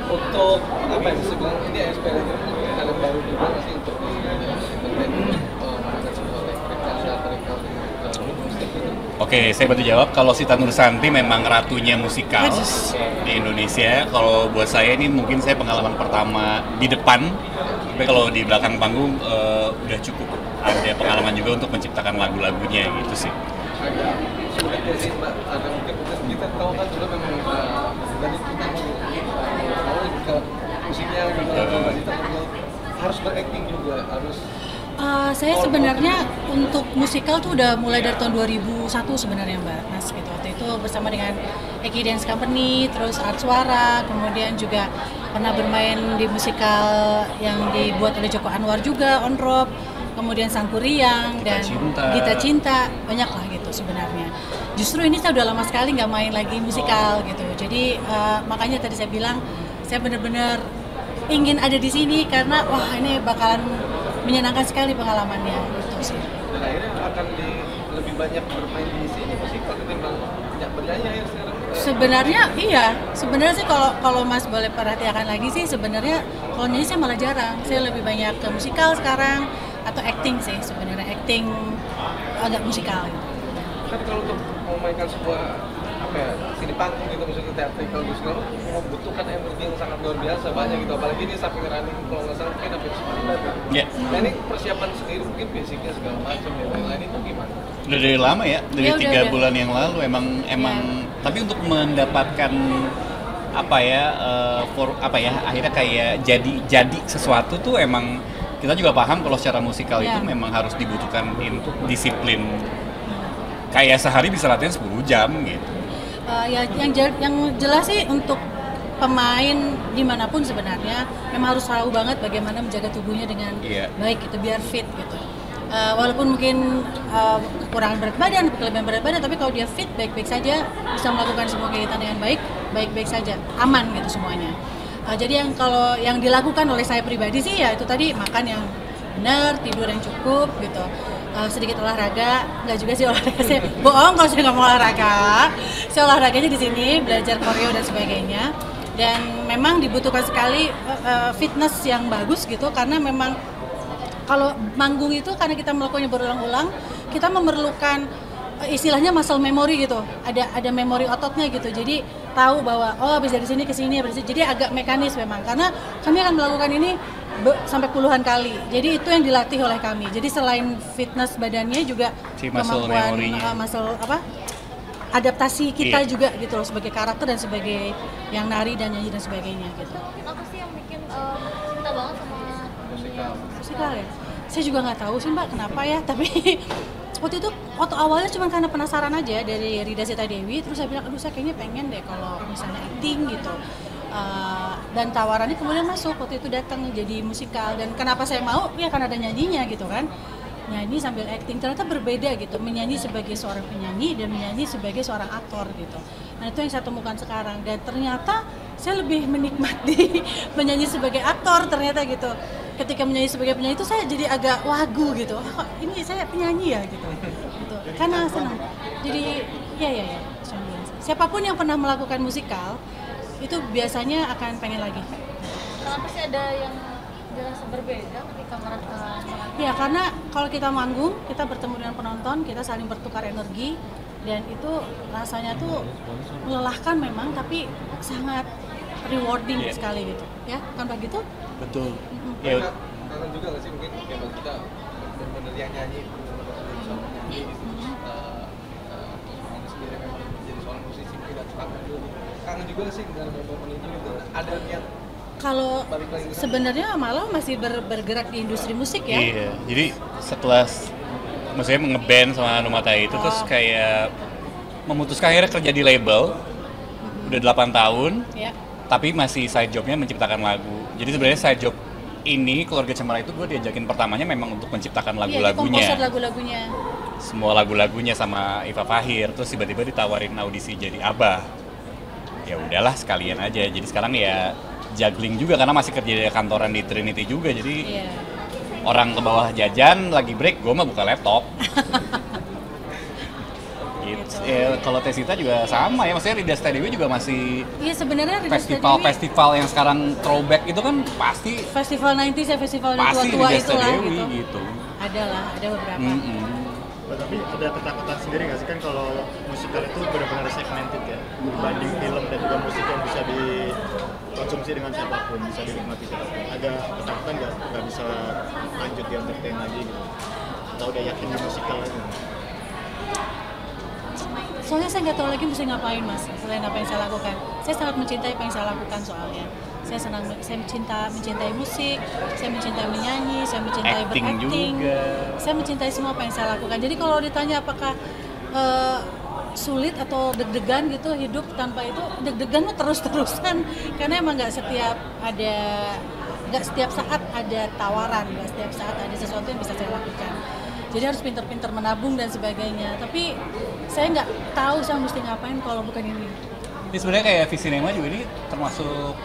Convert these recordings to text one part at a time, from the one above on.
Untuk apa ya bisa bilang ini eksperimen kalian baru juga nggak sih untuk di menggunakan sebuah data recording musik gitu? Oke, saya bantu jawab. Kalau Sita Nursanti memang ratunya musikal di Indonesia. Kalau buat saya ini mungkin saya pengalaman pertama di depan, tapi kalau di belakang panggung udah cukup ada pengalaman juga untuk menciptakan lagu-lagunya gitu sih. Agak sulit ya sih Mbak, ada mungkin kita tahu kan juga memang dari kita mau ke musiknya juga kita harus berakting juga harus. Saya sebenarnya untuk musikal tuh udah mulai dari tahun 2001 sebenarnya Mbak Mas gitu. Waktu itu bersama dengan Eki Dance Company, terus Art Suara, kemudian juga pernah bermain di musikal yang dibuat oleh Joko Anwar juga, On Rock, kemudian Sang Kuriang dan Gita Cinta, banyak lah gitu sebenarnya. Justru ini saya udah lama sekali nggak main lagi musikal gitu. Jadi makanya tadi saya bilang saya benar-benar ingin ada di sini karena wah ini bakalan menyenangkan sekali pengalamannya gitu sih. Dan akhirnya akan lebih banyak bermain di sini musikal ketimbang banyak bernyanyi ya sekarang. Sebenarnya iya, sebenarnya sih kalau Mas boleh perhatikan lagi sih sebenarnya kalau nyanyi saya malah jarang. Saya lebih banyak ke musikal sekarang atau acting sih sebenarnya, acting agak musikal gitu. Tapi kalau untuk memainkan sebuah apa ya sini panggung gitu misalnya teatrikal gitu segala membutuhkan energi yang sangat luar biasa banyak gitu, apalagi ini samping running kalau nggak salah mungkin hampir sebulan gitu. Nah ini persiapan sendiri mungkin basicnya segala macam dan lain-lain itu gimana? Udah dari lama ya, dari Ya, 3 udah. bulan yang lalu emang tapi untuk mendapatkan apa ya akhirnya kayak jadi sesuatu tuh emang kita juga paham kalau secara musikal itu memang harus dibutuhkan disiplin. Kayak sehari bisa latihan 10 jam gitu. Yang jelas sih untuk pemain dimanapun sebenarnya memang harus tahu banget bagaimana menjaga tubuhnya dengan baik gitu biar fit gitu. Walaupun mungkin kekurangan berat badan, kelebihan berat badan, tapi kalau dia fit baik-baik saja bisa melakukan semua kegiatan dengan baik-baik saja, aman gitu semuanya. Jadi kalau yang dilakukan oleh saya pribadi sih ya itu tadi makan yang benar, tidur yang cukup gitu. Sedikit olahraga, nggak juga sih olahraga saya bohong kalau saya nggak mau olahraga. Saya olahraganya di sini, belajar koreo dan sebagainya. Dan memang dibutuhkan sekali fitness yang bagus gitu karena memang kalau manggung itu karena kita melakukannya berulang-ulang, kita memerlukan istilahnya muscle memory gitu. Ada memori ototnya gitu. Jadi tahu bahwa habis dari sini ke sini, jadi agak mekanis memang karena kami akan melakukan ini sampai puluhan kali. Jadi itu yang dilatih oleh kami. Jadi selain fitness badannya juga kemampuan adaptasi kita juga gitu loh sebagai karakter dan sebagai yang nari dan nyanyi dan sebagainya gitu. Apa sih yang bikin cinta banget sama musikal ya? Saya juga nggak tahu sih Mbak kenapa ya, tapi waktu itu awalnya cuma karena penasaran aja dari Rida Sita Dewi, terus saya bilang aduh saya kayaknya pengen deh kalau misalnya acting gitu. Dan tawarannya kemudian masuk waktu itu datang jadi musikal dan kenapa saya mau ya karena ada nyanyinya gitu kan, nyanyi sambil acting ternyata berbeda gitu, menyanyi sebagai seorang penyanyi dan menyanyi sebagai seorang aktor gitu. Nah itu yang saya temukan sekarang dan ternyata saya lebih menikmati menyanyi sebagai aktor ternyata gitu. Ketika menyanyi sebagai penyanyi itu saya jadi agak wagu gitu, ini saya penyanyi ya gitu karena senang. Jadi ya siapapun yang pernah melakukan musikal itu biasanya akan pengen lagi. Kenapa sih ada yang jelas berbeda ketika mereka? Ya karena kalau kita manggung, kita bertemu dengan penonton, kita saling bertukar energi dan itu rasanya tuh melelahkan memang, tapi sangat rewarding sekali gitu. Ya, kan begitu? Betul. Kangen juga nggak sih mungkin kayak kita benar-benar yang nyanyi, benar-benar jadi seorang penyanyi gitu. Sendiri memang jadi seorang musisi tidak kangen juga sih dengan momen itu gitu. Ada yang kalau sebenarnya malah masih bergerak di industri musik ya. Iya, jadi setelah maksudnya ngeband sama Numata itu terus kayak memutuskan akhirnya kerja di label udah 8 tahun, tapi masih side jobnya menciptakan lagu. Jadi sebenarnya side job ini Keluarga Cemara itu gue diajakin pertamanya memang untuk menciptakan lagu-lagunya. Komposer lagu-lagunya. Semua lagu-lagunya sama Iva Fahir, terus tiba-tiba ditawarin audisi jadi Abah. Ya udahlah sekalian aja. Jadi sekarang ya juggling juga karena masih kerja di kantoran di Trinity juga. Jadi orang ke bawah jajan lagi break, gue mah buka laptop. Gitu. Ya kalau Tesita juga sama ya, maksudnya Rida Dewi juga masih iya sebenarnya festival yang sekarang throwback itu kan pasti festival 90s ya, festival pasti tua-tua Rida itu lah gitu. Ada beberapa. Tapi ada ketakutan sendiri nggak sih kan kalau musikal itu benar-benar segmented ya, dibanding film dan juga musik yang bisa dikonsumsi dengan siapapun, bisa dinikmati siapapun. Ada ketakutan nggak bisa lanjut di entertain lagi gitu? Atau udah yakin di musikal aja? Soalnya saya nggak tahu lagi mesti ngapain mas, selain apa yang saya lakukan. Saya sangat mencintai apa yang saya lakukan soalnya. Saya mencintai musik, saya mencintai menyanyi, saya mencintai berakting, saya mencintai semua apa yang saya lakukan. Jadi kalau ditanya apakah sulit atau deg-degan gitu hidup tanpa itu, deg-degan mah terus-terusan karena emang nggak setiap saat ada tawaran, nggak setiap saat ada sesuatu yang bisa saya lakukan. Jadi harus pintar-pintar menabung dan sebagainya. Tapi saya nggak tahu saya mesti ngapain kalau bukan ini. Ini sebenarnya kayak Visinema juga ini termasuk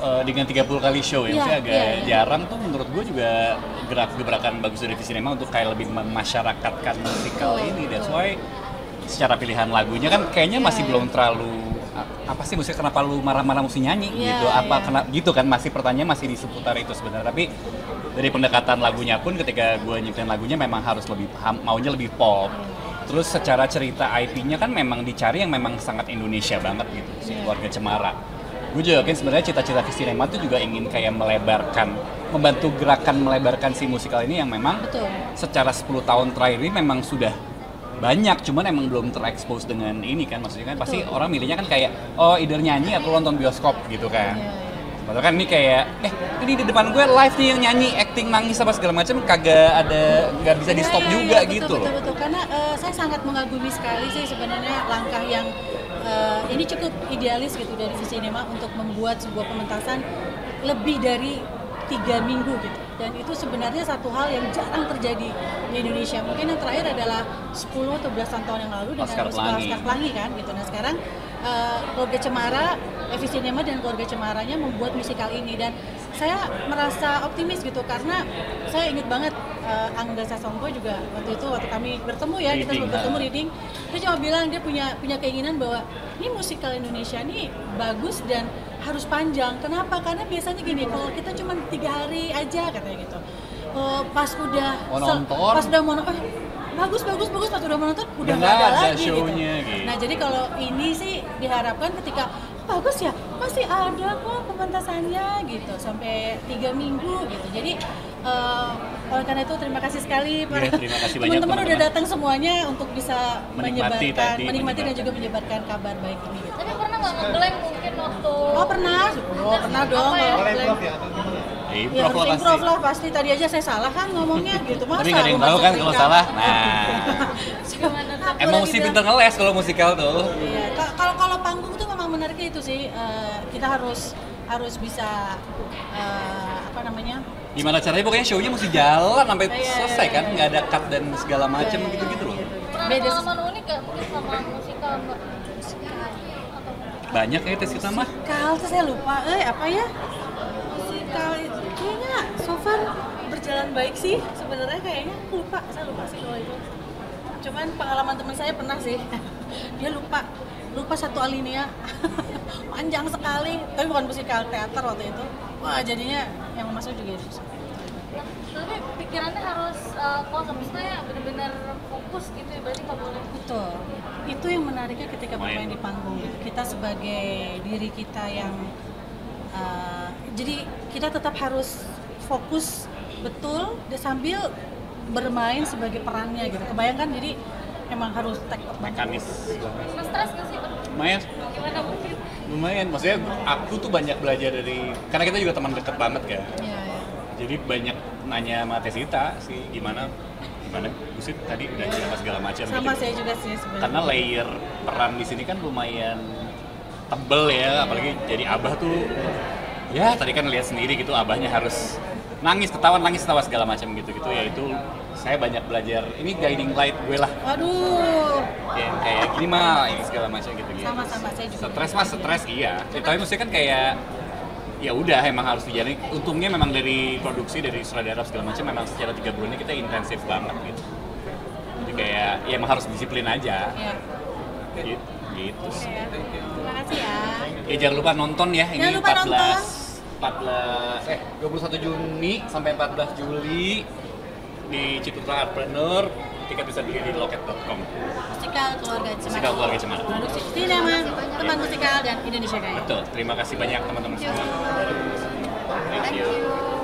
dengan 30 kali show ya, maksudnya agak jarang tuh menurut gue juga gebrakan bagus dari Visinema untuk kayak lebih memasyarakatkan musikal ini. That's why secara pilihan lagunya kan kayaknya masih belum terlalu apa sih musik, kenapa lu marah-marah mesti nyanyi gitu, kenapa gitu kan, masih pertanyaan masih di seputar itu sebenarnya. Tapi dari pendekatan lagunya pun ketika gue nyiptain lagunya memang harus maunya lebih pop. Terus secara cerita IP-nya kan memang dicari yang memang sangat Indonesia banget gitu, si Keluarga Cemara. Gue juga yakin sebenarnya cita-cita Visinema itu juga ingin kayak membantu gerakan melebarkan si musikal ini yang memang secara 10 tahun terakhir ini memang sudah banyak, cuman emang belum terekspos dengan ini kan, maksudnya kan pasti orang milihnya kan kayak either nyanyi atau nonton bioskop gitu kan. Padahal kan ini kayak ini di depan gue live nih yang nyanyi, acting, nangis apa segala macam nggak bisa di stop juga gitu loh. Betul, karena saya sangat mengagumi sekali sih sebenarnya langkah yang ini cukup idealis gitu dari Visinema untuk membuat sebuah pementasan lebih dari 3 minggu gitu. Dan itu sebenarnya satu hal yang jarang terjadi di Indonesia. Mungkin yang terakhir adalah 10 atau belasan tahun yang lalu dengan Oscar Pelangi kan gitu. Nah sekarang Keluarga Cemara, Visinema dan Keluarga Cemaranya membuat musikal ini, dan saya merasa optimis gitu karena saya ingat banget Angga Sasongko juga waktu kami bertemu ya, kita bertemu reading, dia cuma bilang dia punya keinginan bahwa ini musikal Indonesia ini bagus dan harus panjang. Kenapa? Karena biasanya gini, kalau kita cuma 3 hari aja katanya gitu. Pas udah mau bagus pas udah menonton udah nggak ada lagi gitu. Nah jadi kalau ini sih diharapkan ketika bagus ya masih ada kok pementasannya gitu sampai 3 minggu gitu. Jadi oleh karena itu terima kasih sekali para teman-teman udah datang semuanya untuk bisa menikmati dan juga menyebarkan kabar baik ini gitu. Tapi pernah nggak nge-blank mungkin waktu? Pernah dong. Ya, improv lah pasti. Tadi aja saya salah kan ngomongnya gitu. Masa tapi nggak ada yang tahu kan kalau salah. Emang mesti pinter ngeles kalau musikal tuh. Iya. Kalau panggung tuh memang menariknya itu sih. Kita harus bisa gimana caranya, pokoknya show-nya mesti jalan sampai selesai kan, nggak ada cut dan segala macam gitu-gitu loh. Pengalaman unik gak mungkin sama musikal mbak? Banyak ya Tesita mah. Musikal tuh saya lupa, apa ya? Musikal kayaknya so far berjalan baik sih sebenarnya, kayaknya saya lupa sih kalau itu. Cuman pengalaman teman saya pernah sih, dia lupa satu alinea panjang sekali, tapi bukan musikal, teater waktu itu. Wah jadinya yang masuk juga itu. Tapi pikirannya harus kosong, misalnya benar-benar fokus gitu ya, berarti nggak boleh. Betul, itu yang menariknya ketika bermain di panggung gitu. Kita sebagai diri kita yang jadi kita tetap harus fokus betul sambil bermain sebagai perannya gitu. Kebayangkan, jadi emang harus take up mekanis. Stres nggak sih? Lumayan. Gimana mungkin? Lumayan, maksudnya aku tuh banyak belajar karena kita juga teman deket banget kan. Iya. Jadi banyak nanya sama Tesita sih gimana Gusit tadi udah cerita segala macam. Sama gitu. saya juga sih sebenarnya. Karena layer peran di sini kan lumayan tebel ya, apalagi jadi abah tuh. Ya tadi kan lihat sendiri gitu, abahnya harus nangis ketawa segala macam gitu ya, itu saya banyak belajar. Ini guiding light gue lah. Waduh. Yang kayak gini mah ini segala macam gitu. Sama saya juga. Stres iya. Tapi maksudnya kan kayak ya udah emang harus dijalani. Untungnya memang dari produksi, dari sutradara segala macam memang secara 3 bulan ini kita intensif banget gitu. Jadi kayak ya emang harus disiplin aja. Iya. Gitu. Thank you. Terima kasih ya. Jangan lupa nonton ya, ini Jangan lupa 21 Juni sampai 14 Juli di Ciputra Artpreneur. Tiket bisa beli di loket.com. Musikal Keluarga Cemara. Produksi Sinema, Teman Musikal dan Indonesia Kaya. Betul. Terima kasih banyak teman-teman semua. Thank you.